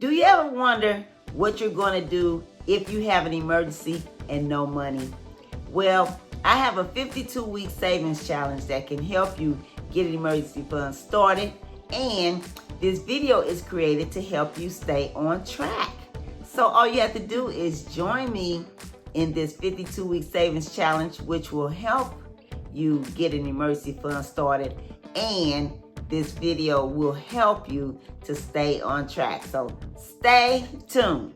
Do you ever wonder what you're going to do if you have an emergency and no money? Well, I have a 52-week savings challenge that can help you get an emergency fund started, and this video is created to help you stay on track. So all you have to do is join me in this 52-week savings challenge, which will help you get an emergency fund started, and this video will help you to stay on track. So stay tuned.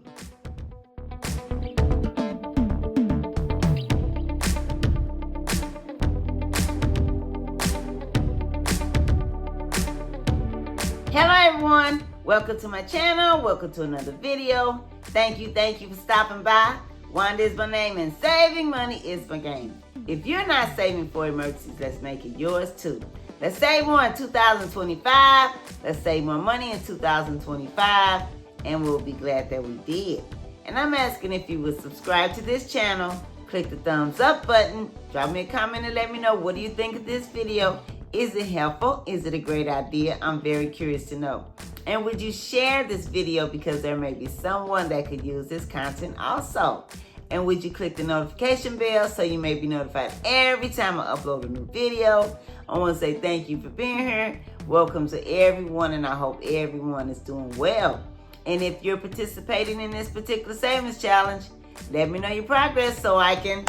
Hello everyone, welcome to my channel, welcome to another video. Thank you for stopping by. Wanda is my name and saving money is my game. If you're not saving for emergencies, let's make it yours too. Let's save more in 2025. Let's save more money in 2025. And we'll be glad that we did. And I'm asking if you would subscribe to this channel, click the thumbs up button, drop me a comment and let me know, what do you think of this video? Is it helpful? Is it a great idea? I'm very curious to know. And would you share this video, because there may be someone that could use this content also. And would you click the notification bell so you may be notified every time I upload a new video? I want to say thank you for being here. Welcome to everyone, and I hope everyone is doing well. And if you're participating in this particular savings challenge, let me know your progress so I can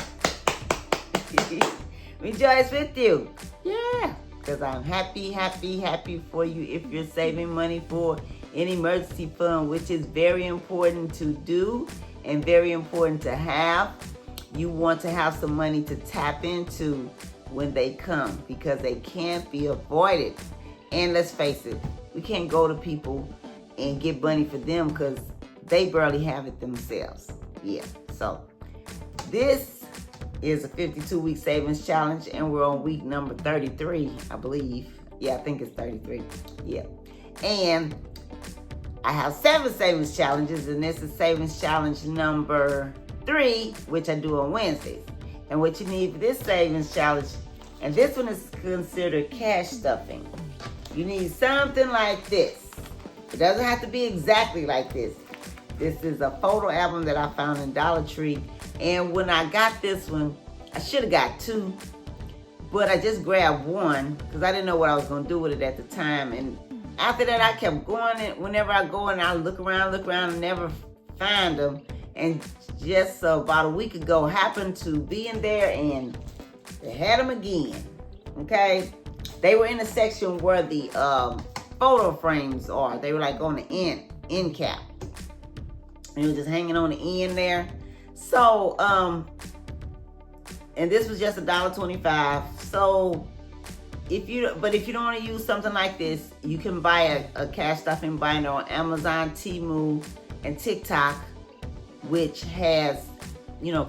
rejoice with you. Yeah, because I'm happy for you if you're saving money for an emergency fund, which is very important to do and very important to have. You want to have some money to tap into when they come, because they can't be avoided. And let's face it, we can't go to people and get money for them because they barely have it themselves. Yeah, so this is a 52-week savings challenge, and we're on week number 33, I believe. Yeah, I think it's 33. Yeah. And I have 7 savings challenges, and this is savings challenge number 3, which I do on Wednesdays. And what you need for this savings challenge, and this one is considered cash stuffing. You need something like this. It doesn't have to be exactly like this. This is a photo album that I found in Dollar Tree. And when I got this one, I should have got 2, but I just grabbed 1 because I didn't know what I was going to do with it at the time. And after that, I kept going, and whenever I go and I look around and never find them. And just about a week ago, happened to be in there, and they had them again. Okay, they were in the section where the photo frames are. They were like on the end cap, and it was just hanging on the end there. So, and this was just $1.25. So, if you don't want to use something like this, you can buy a cash stuffing binder on Amazon, Temu, and TikTok, which has,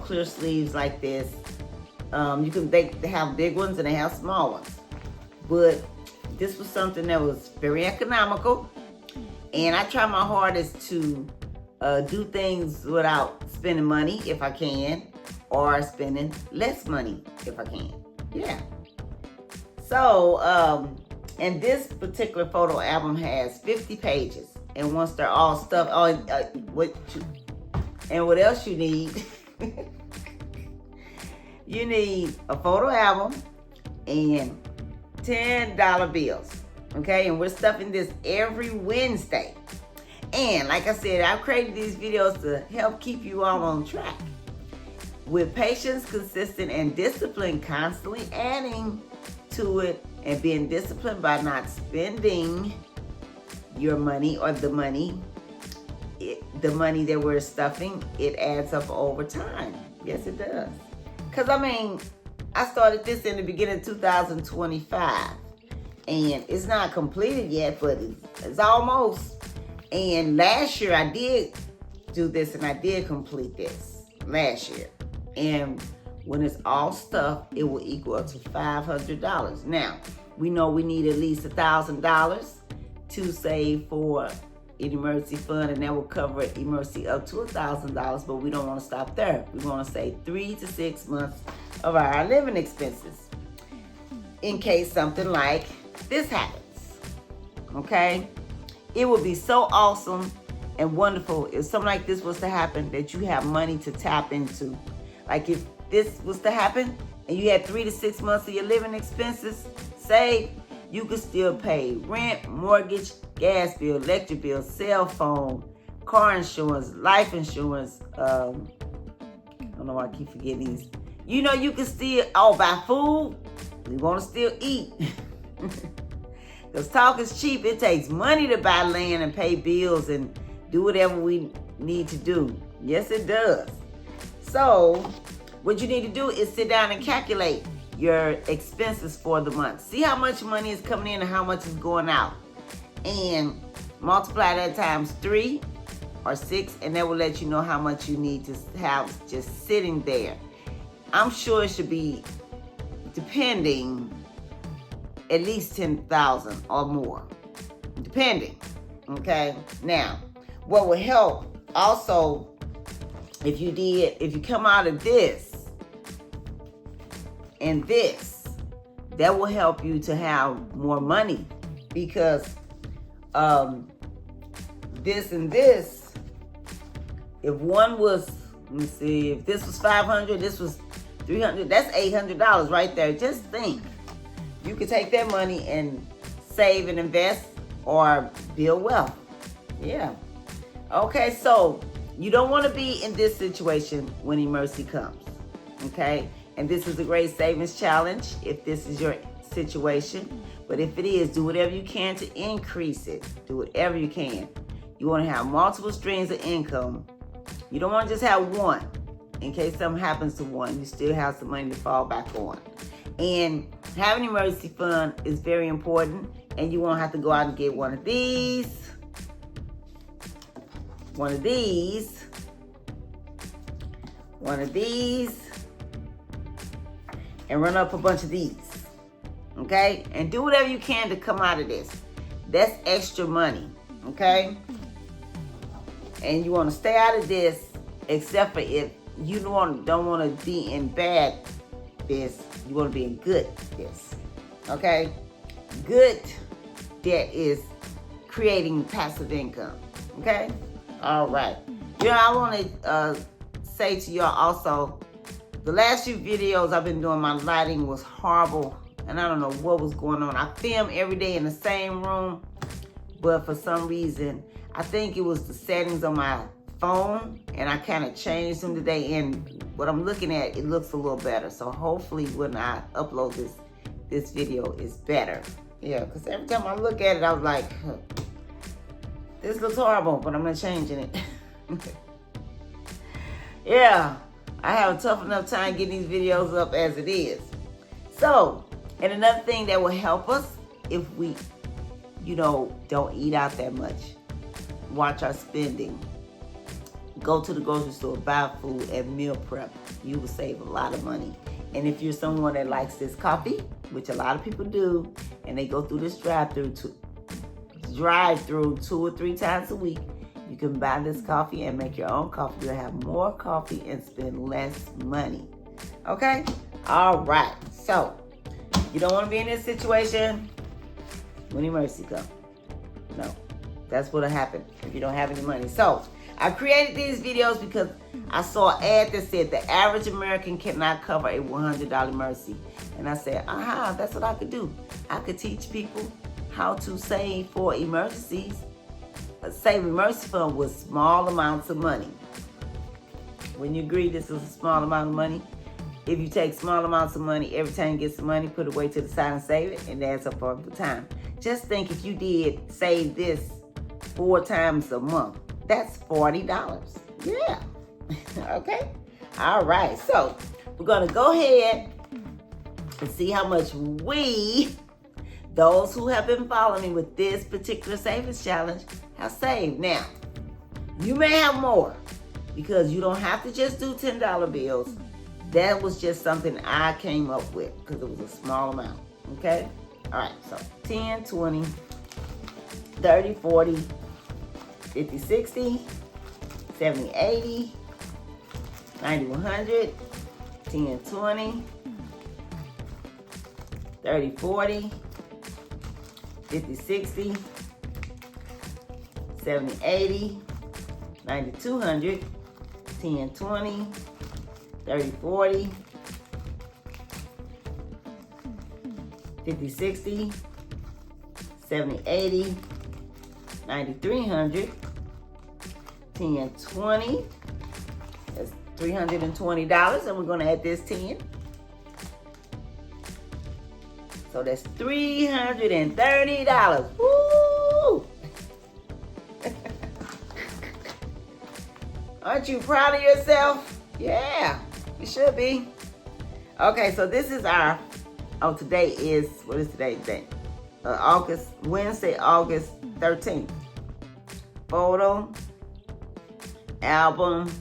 clear sleeves like this. They have big ones and they have small ones. But this was something that was very economical, and I try my hardest to do things without spending money if I can, or spending less money if I can. Yeah. So, and this particular photo album has 50 pages, and once they're all stuffed, what else you need? You need a photo album and $10 bills. Okay, and we're stuffing this every Wednesday. And like I said, I've created these videos to help keep you all on track. With patience, consistent, and discipline, constantly adding to it and being disciplined by not spending your money or the money that we're stuffing, it adds up over time. Yes, it does. Because, I started this in the beginning of 2025. And it's not completed yet, but it's almost. And last year I did do this, and I did complete this last year. And when it's all stuffed, it will equal up to $500. Now, we know we need at least $1,000 to save for an emergency fund, and that will cover an emergency up to $1,000, but we don't want to stop there. We want to save 3 to 6 months of our living expenses in case something like this happens. Okay? It would be so awesome and wonderful if something like this was to happen, that you have money to tap into. Like if this was to happen and you had 3 to 6 months of your living expenses saved, you could still pay rent, mortgage, gas bill, electric bill, cell phone, car insurance, life insurance. I don't know why I keep forgetting these. You know, you can still, buy food. We want to still eat. Because talk is cheap. It takes money to buy land and pay bills and do whatever we need to do. Yes, it does. So what you need to do is sit down and calculate your expenses for the month. See how much money is coming in and how much is going out. And multiply that times 3 or 6, and that will let you know how much you need to have just sitting there. I'm sure it should be, depending, at least 10,000 or more, depending. Okay. Now, what would help also, if you come out of this and this, that will help you to have more money, because this and this, if one was, let me see, if this was 500, this was 300, that's $800 right there. Just think, you could take that money and save and invest or build wealth. Yeah. Okay, so you don't want to be in this situation when emergency comes. Okay, and this is a great savings challenge if this is your situation. But if it is, do whatever you can to increase it. Do whatever you can. You want to have multiple streams of income. You don't want to just have one. In case something happens to one, you still have some money to fall back on. And having an emergency fund is very important. And you won't have to go out and get one of these, and run up a bunch of these. Okay? And do whatever you can to come out of this. That's extra money. Okay? And you want to stay out of this, except for if you don't want to be in bad this. You want to be in good this. Okay? Good debt is creating passive income. Okay? All right. You know, I want to say to y'all also, the last few videos I've been doing, my lighting was horrible. And I don't know what was going on. I film every day in the same room. But for some reason, I think it was the settings on my phone. And I kind of changed them today. And what I'm looking at, it looks a little better. So hopefully when I upload this video, it's better. Yeah, because every time I look at it, I was like, this looks horrible, but I'm not changing it. Yeah, I have a tough enough time getting these videos up as it is. So, and another thing that will help us if we, don't eat out that much. Watch our spending. Go to the grocery store, buy food, and meal prep. You will save a lot of money. And if you're someone that likes this coffee, which a lot of people do, and they go through this drive-through 2 or 3 times a week, you can buy this coffee and make your own coffee. You'll have more coffee and spend less money. Okay? All right. So, you don't want to be in this situation when emergency comes. No. That's what'll happen if you don't have any money. So, I created these videos because I saw an ad that said the average American cannot cover a $100 emergency. And I said, that's what I could do. I could teach people how to save for emergencies. Save emergency fund with small amounts of money. When you agree this is a small amount of money, if you take small amounts of money, every time you get some money, put it away to the side and save it, and it adds up over time. Just think if you did save this 4 times a month, that's $40. Yeah. Okay? All right. So we're going to go ahead and see how much those who have been following me with this particular savings challenge, have saved. Now, you may have more because you don't have to just do $10 bills. That was just something I came up with because it was a small amount. Okay? All right. So 10, 20, 30, 40, 50, 60, 70, 80, 90, 100, 10, 20, 30, 40, 50, 60, 70, 80, $9,200, 10, 20, 30, 40, 50, 60, 70, 80, 9,300, 10, 20. That's $320, and we're going to add this 10. So that's $330. Woo! Aren't you proud of yourself? Yeah, you should be. Okay, so this is our, today is, what is today's date? Wednesday, August 13th. Photo, album,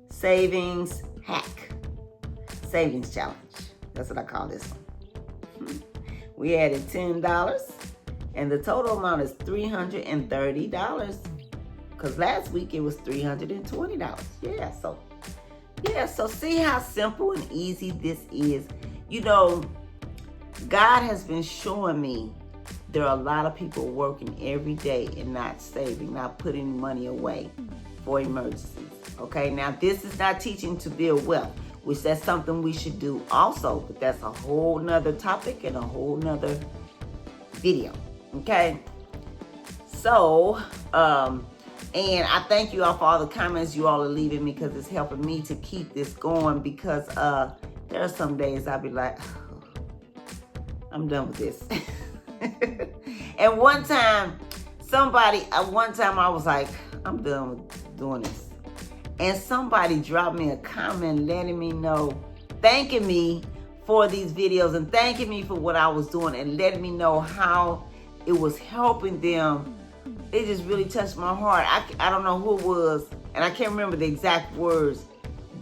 savings hack. Savings challenge. That's what I call this one. We added $10, and the total amount is $330. Because last week it was $320. So see how simple and easy this is. You know, God has been showing me there are a lot of people working every day and not saving, not putting money away for emergencies. Okay, now this is not teaching to build wealth, which that's something we should do also, but that's a whole nother topic and a whole nother video. Okay, so and I thank you all for all the comments you all are leaving me, because it's helping me to keep this going, because there are some days I'll be like, oh, I'm done with this. And one time I was like, I'm done with doing this. And somebody dropped me a comment letting me know, thanking me for these videos and thanking me for what I was doing and letting me know how it was helping them. It just really touched my heart. I don't know who it was, and I can't remember the exact words,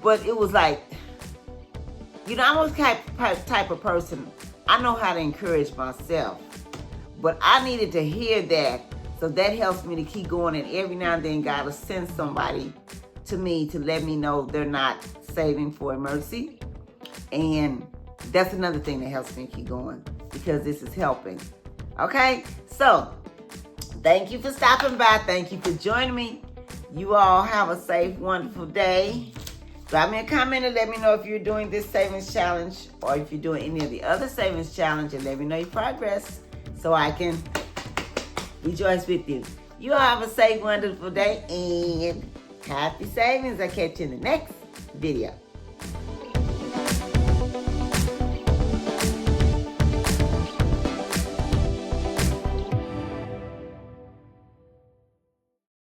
but it was like, you know, I'm a type of person, I know how to encourage myself, but I needed to hear that, so that helps me to keep going, and every now and then God will send somebody to me to let me know they're not saving for emergency, and that's another thing that helps me keep going, because this is helping. Okay, so thank you for stopping by. Thank you for joining me. You all have a safe, wonderful day. Drop me a comment and let me know if you're doing this savings challenge or if you're doing any of the other savings challenge, and let me know your progress so I can rejoice with you. You all have a safe, wonderful day and happy savings. I'll catch you in the next video.